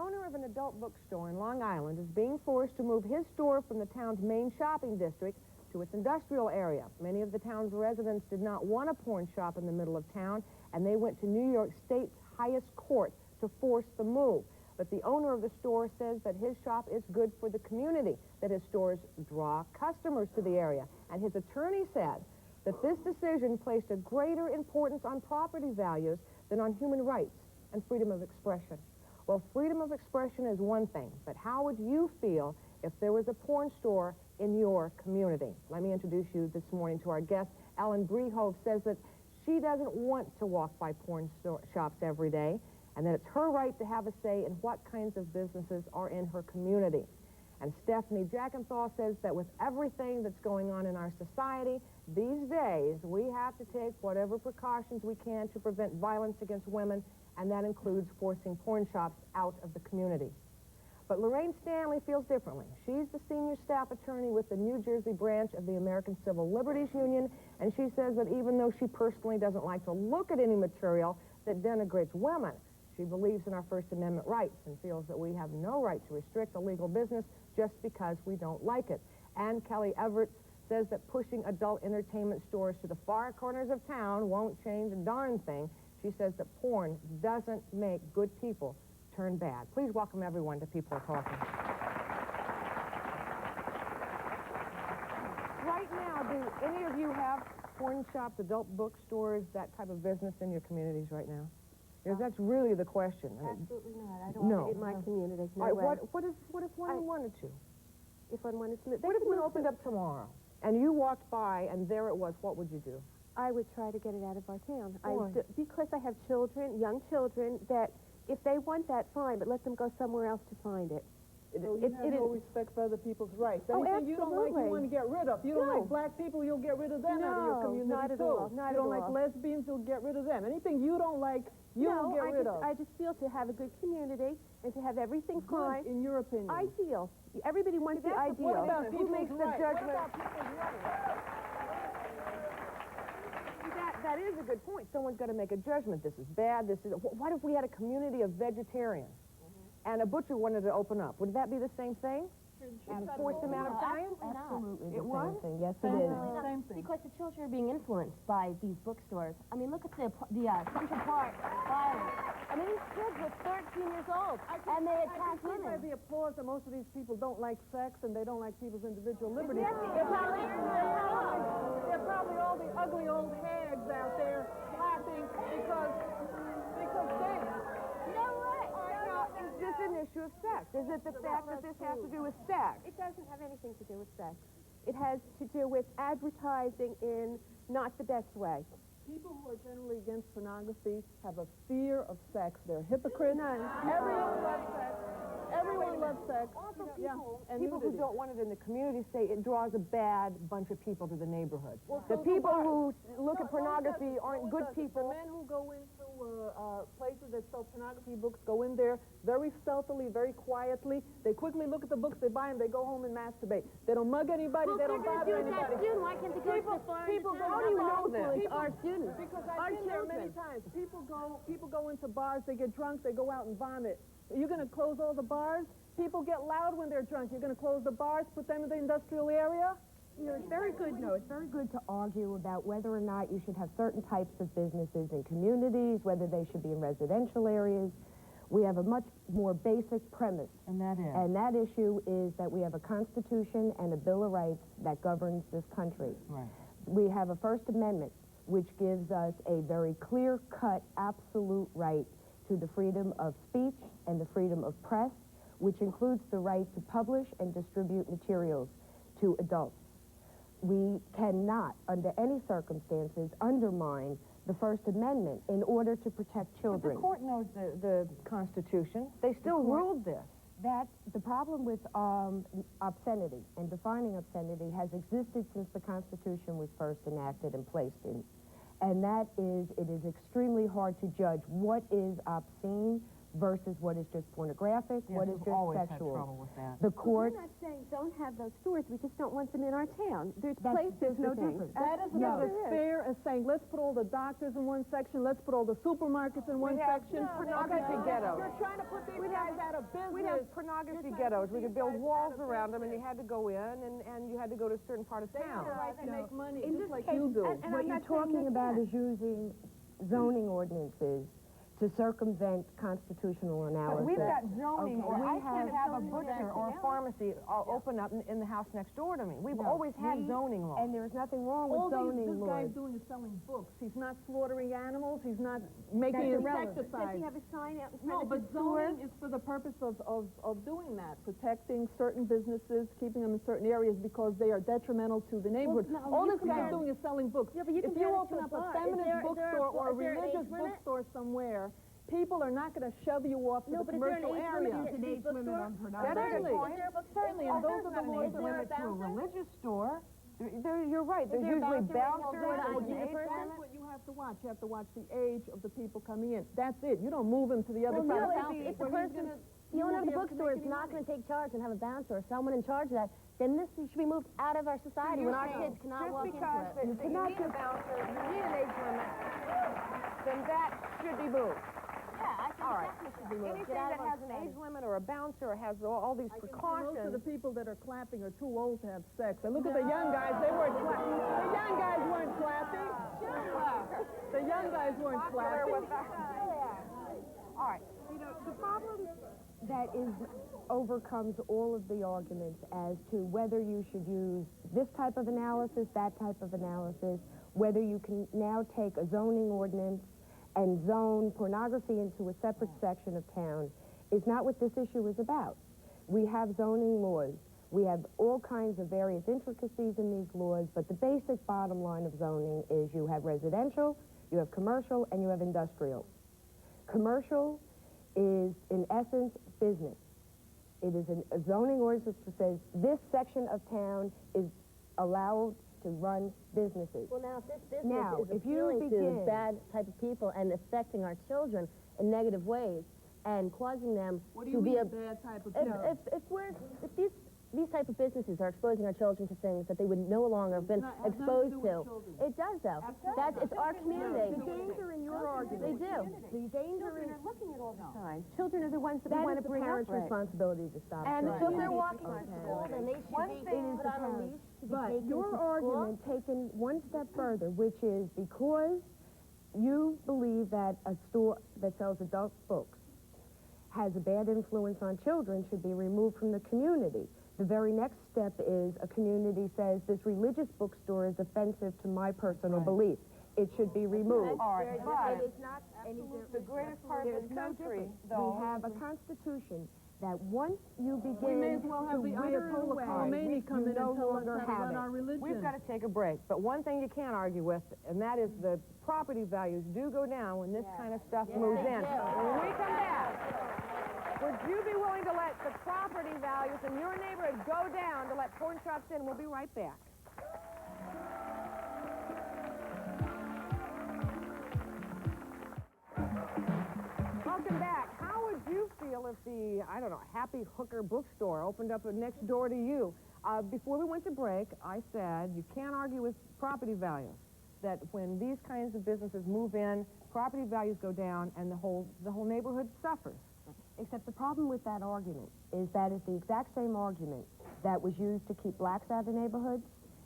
owner of an adult bookstore in Long Island is being forced to move his store from the town's main shopping district to its industrial area. Many of the town's residents did not want a porn shop in the middle of town, and they went to New York State's highest court to force the move. But the owner of the store says that his shop is good for the community, that his stores draw customers to the area. And his attorney said that this decision placed a greater importance on property values than on human rights and freedom of expression. Well, freedom of expression is one thing, but how would you feel if there was a porn store in your community? Let me introduce you this morning to our guest. Ellen Brehove says that she doesn't want to walk by porn shops every day, and that it's her right to have a say in what kinds of businesses are in her community. And Stephanie Jackenthal says that with everything that's going on in our society these days, we have to take whatever precautions we can to prevent violence against women, and that includes forcing porn shops out of the community. But Lorraine Stanley feels differently. She's the senior staff attorney with the New Jersey branch of the American Civil Liberties Union, and she says that even though she personally doesn't like to look at any material that denigrates women, she believes in our First Amendment rights and feels that we have no right to restrict illegal business just because we don't like it. And Kellie EVERTS says that pushing adult entertainment stores to the far corners of town won't change a darn thing. She says that porn doesn't make good people turn bad. Please welcome everyone to People Are Talking. Right now, do any of you have porn shops, adult bookstores, that type of business in your communities right now? Because that's really the question. Absolutely not. I don't want it in my community. No way. What if one wanted to? If one wanted to... What if one opened up tomorrow and you walked by and there it was? What would you do? I would try to get it out of our town. Because I have children, young children, that if they want that, fine, but let them go somewhere else to find it. So you have no respect for other people's rights. Anything you don't like, you want to get rid of. You don't like black people, you'll get rid of them out of your community, not at all. Not you don't like lesbians, you'll get rid of them. Anything you don't like, you'll get rid of. I just feel to have a good community and to have everything fine. Good, in your opinion. Ideal. Everybody wants the ideal. What about who makes the judgment? What about people's rights? That is a good point. Someone's got to make a judgment. This is bad. This is. What if we had a community of vegetarians and a butcher wanted to open up? Would that be the same thing? And force them out of time? Absolutely it was? same thing. Yes, it is. Same thing. Because the children are being influenced by these bookstores. I mean, look at the Central Park violence. I mean, these kids were 13 years old, and they attack women. By the applause that most of these people don't like sex and they don't like people's individual liberties. Exactly. They're probably all the ugly old hags out there laughing because they... Is this an issue of sex? Is it the fact that this has to do with sex? It doesn't have anything to do with sex. It has to do with advertising in not the best way. People who are generally against pornography have a fear of sex. They're hypocrites. None. Everyone loves sex. Everyone loves sex. Also, and people who nudity. don't want it in the community say it draws a bad bunch of people to the neighborhood. Well, the so people who look at pornography aren't good people. The men who go into places that sell pornography books go in there very stealthily, very quietly. They quickly look at the books, they buy them, they go home and masturbate. They don't mug anybody, they don't bother anybody. Why can't they go to the farm? How do you know this? Our students. Because I've been there many times. People go into bars, they get drunk, they go out and vomit. You're going to close all the bars? People get loud when they're drunk. You're going to close the bars, put them in the industrial area? You know, it's very good, it's very good to argue about whether or not you should have certain types of businesses in communities, whether they should be in residential areas. We have a much more basic premise. And that is? And that issue is that we have a Constitution and a Bill of Rights that governs this country. Right. We have a First Amendment, which gives us a very clear-cut, absolute right to the freedom of speech and the freedom of press, which includes the right to publish and distribute materials to adults. We cannot, under any circumstances, undermine the First Amendment in order to protect children. But the court knows the Constitution. They still ruled this. That the problem with obscenity and defining obscenity has existed since the Constitution was first enacted and placed in. And that is, it is extremely hard to judge what is obscene versus what is just pornographic, what is just always had sexual. trouble with that. The court, We're not saying don't have those stores, we just don't want them in our town. There's That's- places there's no for things. difference. That is not as fair as saying, let's put all the doctors in one section, let's put all the supermarkets in one section. pornography ghettos. You're trying to put these guys out of business. We'd have pornography ghettos. We could build walls around them, and you had to go in, and you had to go to a certain part of They have town. the right to make money, In just this like case, you do. and what I'm you're not saying talking they about can't. is using zoning ordinances to circumvent constitutional analysis. We've got zoning, Okay, or we I can't have have a butcher or a pharmacy open up in the house next door to me. We've always had zoning laws. And there's nothing wrong with All zoning this guy's laws. doing is selling books. He's not slaughtering animals. He's not making Does insecticides. he have a sign out in front No, of but his store? zoning is for the purpose of doing that, protecting certain businesses, keeping them in certain areas because they are detrimental to the neighborhood. no, All you this guy's compare- doing is selling books. Yeah, but you If compare you it to open a up a bar. feminist Is there bookstore or a is there an age religious limit? bookstore somewhere, people are not going to shove you off to No, the but is there an commercial age area. limit to these bookstores? Certainly. Is there a bookstore? Certainly, and those are the laws Age that limit to a religious store. You're right. There's there a usually bouncer bouncers. waiting there's on an the age person? limit. That's what you have to watch. You have to watch the age of the people coming in. That's it. You don't move them to the other Well, side of no, town. if the where he's person, gonna- the you owner won't of the be able to bookstore make is any not money. going to take charge and have a bouncer or someone in charge of that, then this should be moved out of our society when our kids cannot Just walk into because it. you need a bouncer, you need an age limit, then that should be moved. Yeah, I think All right. definitely should be moved. Anything Get out that of our has an society. age limit or a bouncer or has all these Most of precautions. the people that are clapping are too old to have sex. And look at the young guys, they weren't clapping. The young guys weren't clapping. The young guys weren't clapping. All right. You know, the problem that overcomes all of the arguments as to whether you should use this type of analysis, that type of analysis, whether you can now take a zoning ordinance and zone pornography into a separate section of town is not what this issue is about. We have zoning laws. We have all kinds of various intricacies in these laws, but the basic bottom line of zoning is you have residential, you have commercial, and you have industrial. Commercial is, in essence, business. It is a zoning ordinance that says this section of town is allowed to run businesses. Well, now, if this business Now, is if you appealing begin- to bad type of people and affecting our children in negative ways and causing them What do to you be mean a... bad type of If these type of businesses are exposing our children to things that they would no longer have been has nothing to exposed do with to. children. It does, though. It's our community. The danger in your argument. They do. The danger in looking at all the time. Children are the ones that we that want is to the bring up. parents' responsibility to stop And children. so if they're walking to school, then they should be put on a leash to be But taken your to school. argument taken one step further, which is because you believe that a store that sells adult books has a bad influence on children should be removed from the community. The very next step is a community says this religious bookstore is offensive to my personal beliefs. It should be removed. All right, but It is not any different. the greatest part of There's this no country, difference. though, We have a constitution that once you begin We may as well have to the wither Ayatollah away, Khomeini come you in no and tell us longer how to have run it. our religion. we've got to take a break. But one thing you can't argue with, and that is the property values do go down when this kind of stuff moves in. When we come back, would you be willing to let the property values in your neighborhood go down to let porn shops in? We'll be right back. Welcome back. How would you feel if the, I don't know, Happy Hooker bookstore opened up next door to you? Before we went to break, I said you can't argue with property values. That when these kinds of businesses move in, property values go down and the whole neighborhood suffers. Except the problem with that argument is that it's the exact same argument that was used to keep blacks out of neighborhoods.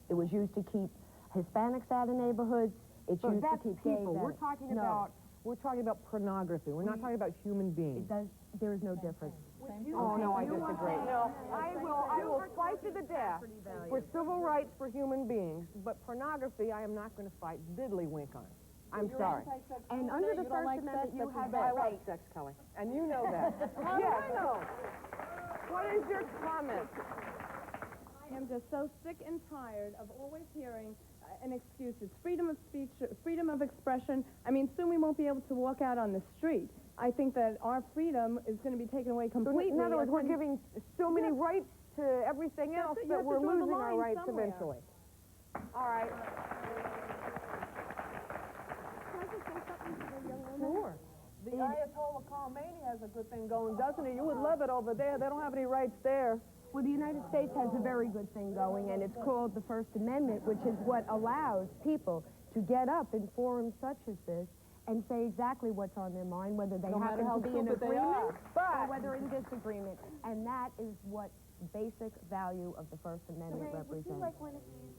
It was used to keep Hispanics out of neighborhoods. It's So used that's to keep gays people. out. We're talking about pornography. We're not talking about human beings. There is no difference. Oh, no, I disagree. No, I will fight to the death for civil rights for human beings, but pornography I am not going to fight diddlywink on. I'm sorry. And under the First Amendment, you have that I right. like sex, Kelly, and you know that. Yes. I know. What is your comment? I am just so sick and tired of always hearing an excuse. It's freedom of speech, freedom of expression. I mean, soon we won't be able to walk out on the street. I think that our freedom is going to be taken away completely. In other words, we're giving so many rights to everything else it. You that have to we're draw the losing our line rights somewhere. eventually. All right. Can I just say something to the young woman? Sure. The Ayatollah Khomeini has a good thing going, doesn't he? You would love it over there. They don't have any rights there. Well, the United States has a very good thing going, and it's called the First Amendment, which is what allows people to get up in forums such as this and say exactly what's on their mind, whether they happen to be in agreement or whether in disagreement. And that is what basic value of the First Amendment represents. Would you like one of these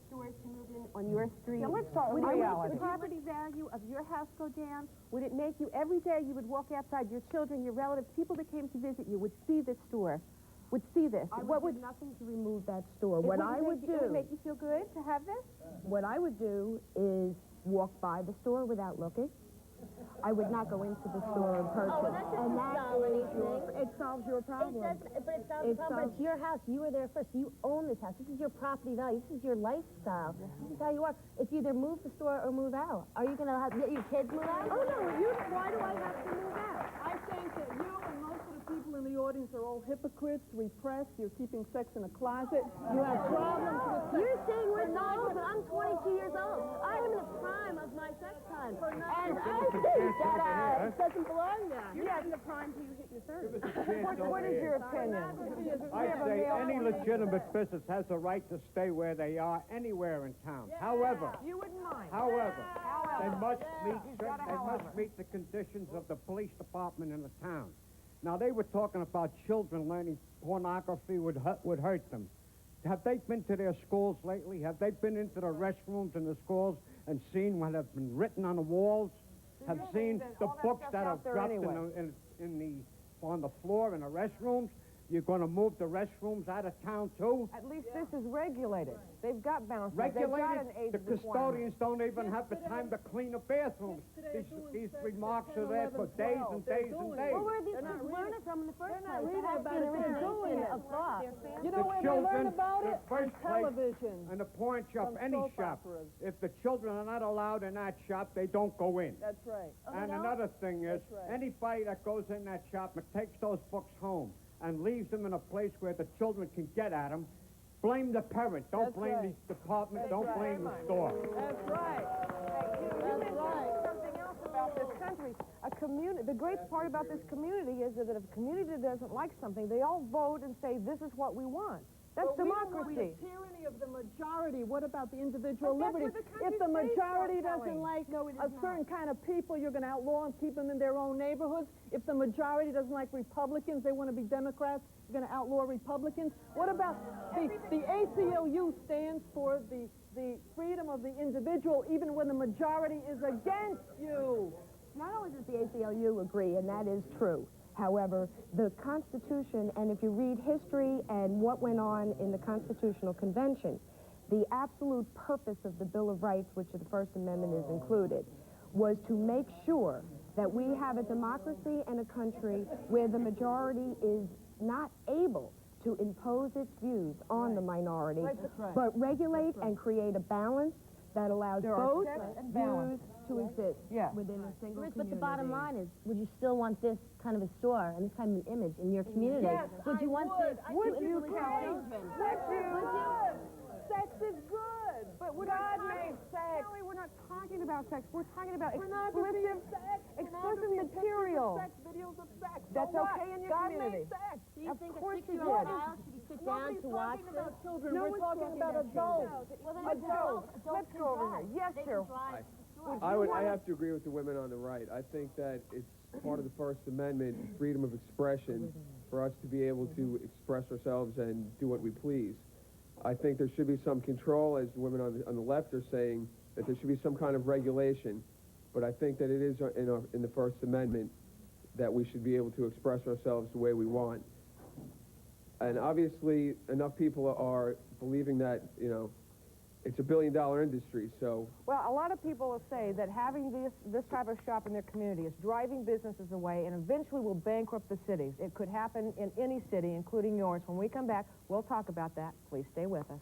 stores to move in on your street? Yeah, let's talk Would reality. the property value of your house go down? Would it make you, every day you would walk outside, your children, your relatives, people that came to visit you would see this store, would see this? What would nothing to remove that store? What I would do... It would make you feel good to have this? What I would do is walk by the store without looking. I would not go into the store and purchase. Oh, that doesn't solve anything. It solves your problem. But it solves the problem. But it's your house. You were there first. You own this house. This is your property value. This is your lifestyle. This is how you are. It's either move the store or move out. Are you going to let your kids move out? Oh, no. Why do I have to move out? I think that you and most of the people in the audience are all hypocrites, repressed. You're keeping sex in a closet. You have problems with sex. You're saying we're so old, but I'm 22 years old. I am in the prime of my sex time. And I think that it doesn't belong there. You're not in the prime till you hit your 30s. What is your opinion? I say any legitimate business has a right to stay where they are anywhere in town. However, You wouldn't mind. they must got a meet the conditions of the police department in the town. Now, they were talking about children learning pornography would hurt them. Have they been to their schools lately? Have they been into the restrooms in the schools and seen what has been written on the walls? Have seen the books that are dropped on the floor in the restrooms? You're going to move the restrooms out of town, too? At least this is regulated. They've got boundaries. They've got Regulated? an age The requirement. custodians don't even have the time to clean the bathrooms. These remarks are there for days and days and days. Well, where did these kids learn it from in the first place? reading It has about been it, they're doing it. of thought. You know where they learn about it? the first On television. place, in a porn shop, From any soap shop. operas. If the children are not allowed in that shop, they don't go in. That's right. And another thing is, That's right. anybody that goes in that shop and takes those books home and leaves them in a place where the children can get at them, blame the parent. Don't That's blame right. the department. That's Don't right. blame the store. That's right. You mentioned something else about this country. The great part about this community is that if a community doesn't like something, they all vote and say, this is what we want. That's But we don't want democracy. the tyranny of the majority. What about the individual But that's liberty? what the country's If the based majority on, doesn't Kellie. like a certain kind of people, you're going to outlaw and keep them in their own neighborhoods. If the majority doesn't like Republicans, they want to be Democrats, you're going to outlaw Republicans. What about the ACLU stands for the freedom of the individual, even when the majority is against you. Not only does the ACLU agree, and that is true, however, the Constitution, and if you read history and what went on in the Constitutional Convention, the absolute purpose of the Bill of Rights, which the First Amendment is included, was to make sure that we have a democracy and a country where the majority is not able to impose its views on the minority, but regulate and create a balance that allows both views to exist within a single community. But the bottom line is, would you still want this kind of a store and this kind of an image in your community? Yes, would you want this to Would you, influence Kellie? your children? Would you? Sex is good. But we're God not made sex. Kellie, we're not talking about sex. We're talking about Pornography explicit, of sex. explicit Pornography of pictures of material. sex, videos of sex. That's So what? okay in your God community. made sex. Do you Of think a course you 6-year-old do. child should be sit down Nobody's to watch talking this? about children. No We're one's talking talking about about adults. Well, then Adults. adults Let's can go over drive. here. Yes, They Cheryl. can drive. I have to agree with the women on the right. I think that it's part of the First Amendment, freedom of expression, for us to be able to express ourselves and do what we please. I think there should be some control, as the women on the left are saying, that there should be some kind of regulation. But I think that it is in the First Amendment that we should be able to express ourselves the way we want. And obviously, enough people are believing that, you know, it's a billion-dollar industry, so... Well, a lot of people say that having this type of shop in their community is driving businesses away and eventually will bankrupt the cities. It could happen in any city, including yours. When we come back, we'll talk about that. Please stay with us.